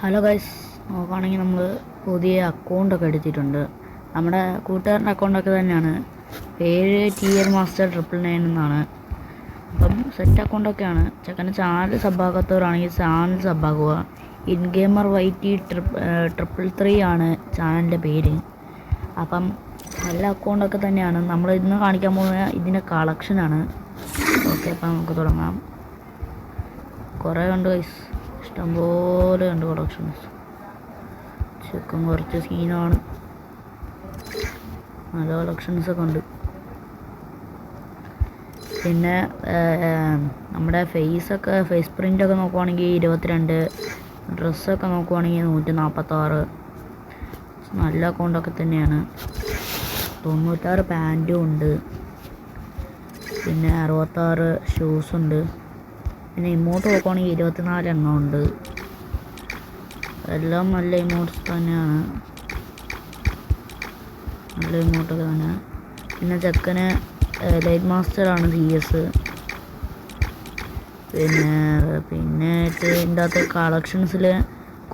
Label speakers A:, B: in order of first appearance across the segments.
A: Hello guys, നോക്കുകയാണെങ്കിൽ നമ്മൾ പുതിയ അക്കൗണ്ടൊക്കെ എടുത്തിട്ടുണ്ട്. നമ്മുടെ കൂട്ടുകാരൻ്റെ അക്കൗണ്ടൊക്കെ തന്നെയാണ്. പേര് TR മാസ്റ്റർ 999 എന്നാണ്. അപ്പം സെറ്റ് അക്കൗണ്ടൊക്കെയാണ്. ചെക്കൻ്റെ ചാനൽ സബ്ബാക്കാത്തവരാണെങ്കിൽ ചാനൽ സബ്ബാക്കുക. ഇൻഗെയിമർ YT 333 ആണ് ചാനലിൻ്റെ പേര്. അപ്പം നല്ല അക്കൗണ്ടൊക്കെ തന്നെയാണ്. നമ്മൾ ഇന്ന് കാണിക്കാൻ പോകുന്ന ഇതിൻ്റെ കളക്ഷനാണ്. ഓക്കെ, അപ്പം നമുക്ക് തുടങ്ങാം. കുറേ ഉണ്ട് ഗൈസ്, ഇഷ്ടംപോലെ ഉണ്ട് കളക്ഷൻസ്. ചിക്കൻ കുറച്ച് സീനാണ്, നല്ല കളക്ഷൻസൊക്കെ ഉണ്ട്. പിന്നെ നമ്മുടെ ഫേസ് പ്രിൻ്റൊക്കെ നോക്കുവാണെങ്കിൽ 22, ഡ്രസ്സൊക്കെ നോക്കുവാണെങ്കിൽ 146. നല്ല അക്കൗണ്ടൊക്കെ തന്നെയാണ്. 96 പാൻറ്റും ഉണ്ട്. പിന്നെ 66 ഷൂസുണ്ട്. പിന്നെ ഇമോട്ട് നോക്കുവാണെങ്കിൽ 24 എണ്ണം ഉണ്ട്. എല്ലാം നല്ല ഇമോട്ട്സ് തന്നെയാണ്, നല്ല ഇമോട്ടൊക്കെ തന്നെ. പിന്നെ ചെക്കന് ലൈറ്റ് മാസ്റ്ററാണ് CS. പിന്നെ ഇതിൻ്റെ അകത്ത് കളക്ഷൻസിൽ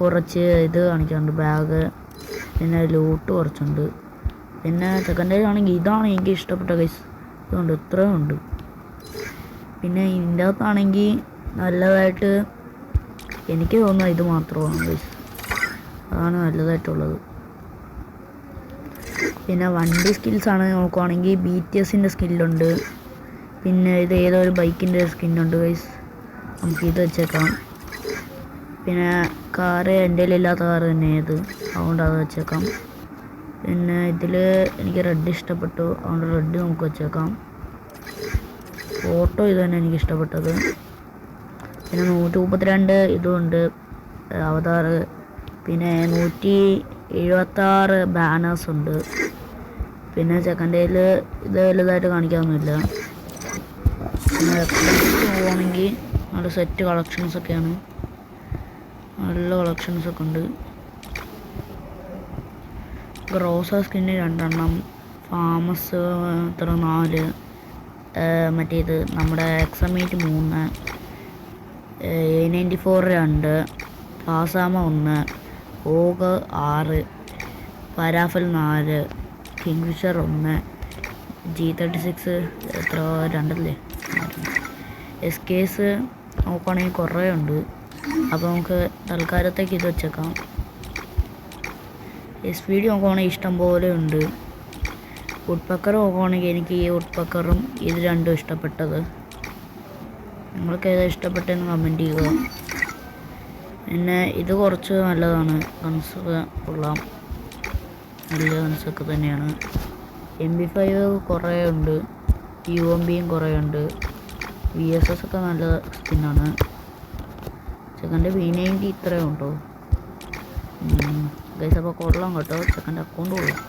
A: കുറച്ച് ഇത് കാണിക്കാറുണ്ട്, ബാഗ്, പിന്നെ ലൂട്ട് കുറച്ചുണ്ട്. പിന്നെ ചെക്കൻ്റെ ആണെങ്കിൽ ഇതാണ് എനിക്ക് ഇഷ്ടപ്പെട്ട കേസ്, ഇതുണ്ട്, ഇത്രയും ഉണ്ട്. പിന്നെ ഇതിൻ്റെ അകത്താണെങ്കിൽ നല്ലതായിട്ട് എനിക്ക് തോന്നുന്നത് ഇത് മാത്രമാണ് ഗൈസ്, അതാണ് നല്ലതായിട്ടുള്ളത്. പിന്നെ വണ്ടി സ്കിൽസാണ് നോക്കുവാണെങ്കിൽ BTSൻ്റെ സ്കില്ലുണ്ട്. പിന്നെ ഇത് ഏതോ ഒരു ബൈക്കിൻ്റെ സ്കിന്നുണ്ട് ഗൈസ്, നമുക്കിത് വെച്ചേക്കാം. പിന്നെ കാറ് എൻ്റെ ഇല്ലാത്ത കാറ് തന്നെ ഇത്, അതുകൊണ്ട് അത് വെച്ചേക്കാം. പിന്നെ ഇതിൽ എനിക്ക് റെഡ് ഇഷ്ടപ്പെട്ടു, അതുകൊണ്ട് റെഡ് നമുക്ക് വെച്ചേക്കാം. ഫോട്ടോ ഇത് തന്നെ എനിക്ക് ഇഷ്ടപ്പെട്ടത്. പിന്നെ 132 ഇതുണ്ട് അവതാറ്. പിന്നെ 176 ബാനേഴ്സ് ഉണ്ട്. പിന്നെ ചെക്കൻ്റെ കയ്യിൽ ഇത് വലുതായിട്ട് കാണിക്കാനൊന്നുമില്ല. പിന്നെ പോവുകയാണെങ്കിൽ നല്ല സെറ്റ് കളക്ഷൻസൊക്കെയാണ്, നല്ല കളക്ഷൻസൊക്കെ ഉണ്ട്. റോസ സ്കിന്ന് 2 എണ്ണം, ഫാമസ് 4, മറ്റേത് നമ്മുടെ എക്സമേറ്റ് 3, A94 2, ഫാസാമ 1, ഓഗ് 6, പരാഫൽ 4, കിങ്ഫിഷർ 1, G36 എത്ര 2 SKS നോക്കുകയാണെങ്കിൽ കുറേ ഉണ്ട്. അപ്പോൾ നമുക്ക് തൽക്കാലത്തേക്ക് ഇത് വെച്ചേക്കാം. SPD നോക്കുകയാണെങ്കിൽ ഇഷ്ടം പോലെ ഉണ്ട്. വുഡ്പക്കർ നോക്കുകയാണെങ്കിൽ എനിക്ക് ഈ വുഡ്പക്കറും ഇത് രണ്ടും ഇഷ്ടപ്പെട്ടത്. നിങ്ങൾക്ക് ഏതാ ഇഷ്ടപ്പെട്ടതെന്ന് കമൻറ്റ് ചെയ്യുക. പിന്നെ ഇത് കുറച്ച് നല്ലതാണ്, ഗൺസൊക്കെ കൊള്ളാം, നല്ല ഗൺസൊക്കെ തന്നെയാണ്. MP5 കുറേ ഉണ്ട്, UMPയും കുറേ ഉണ്ട്. VSS ഒക്കെ നല്ല സ്കിന്നാണ്. ചെക്കൻ്റെ P90 ഇത്രയും ഉണ്ടോ ഗൈസ്? അപ്പോൾ കൊള്ളാം കേട്ടോ, ചെക്കൻ്റെ അക്കൗണ്ട് കൊള്ളാം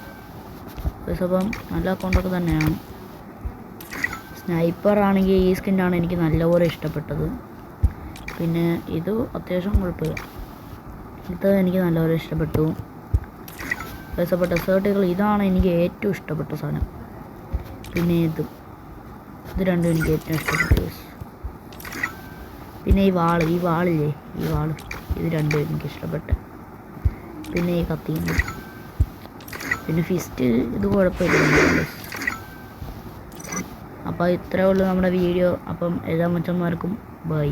A: ഗൈസ്. അപ്പം നല്ല അക്കൗണ്ടൊക്കെ തന്നെയാണ്. സ്നൈപ്പർ ആണെങ്കിൽ ഈ സ്കിന്നാണ് എനിക്ക് നല്ലപോലെ ഇഷ്ടപ്പെട്ടത്. പിന്നെ ഇത് അത്യാവശ്യം കുഴപ്പമില്ല, ഇത് എനിക്ക് നല്ലപോലെ ഇഷ്ടപ്പെട്ടു ഗൈസ്. അപ്പോൾ ഡെസേർട്ടുകൾ ഇതാണ് എനിക്ക് ഏറ്റവും ഇഷ്ടപ്പെട്ട സാധനം. പിന്നെ ഇത് രണ്ടും എനിക്ക് ഏറ്റവും ഇഷ്ടപ്പെട്ടു ഗൈസ്. പിന്നെ ഈ വാളില്ലേ, ഇത് രണ്ടും എനിക്ക് ഇഷ്ടപ്പെട്ടു. പിന്നെ ഈ കത്തിയുണ്ട്. പിന്നെ ഫിസ്റ്റ് ഇത് കുഴപ്പമില്ല. അപ്പോൾ ഇത്രയേ ഉള്ളൂ നമ്മുടെ വീഡിയോ. അപ്പം എല്ലാ മച്ചന്മാർക്കും ബൈ.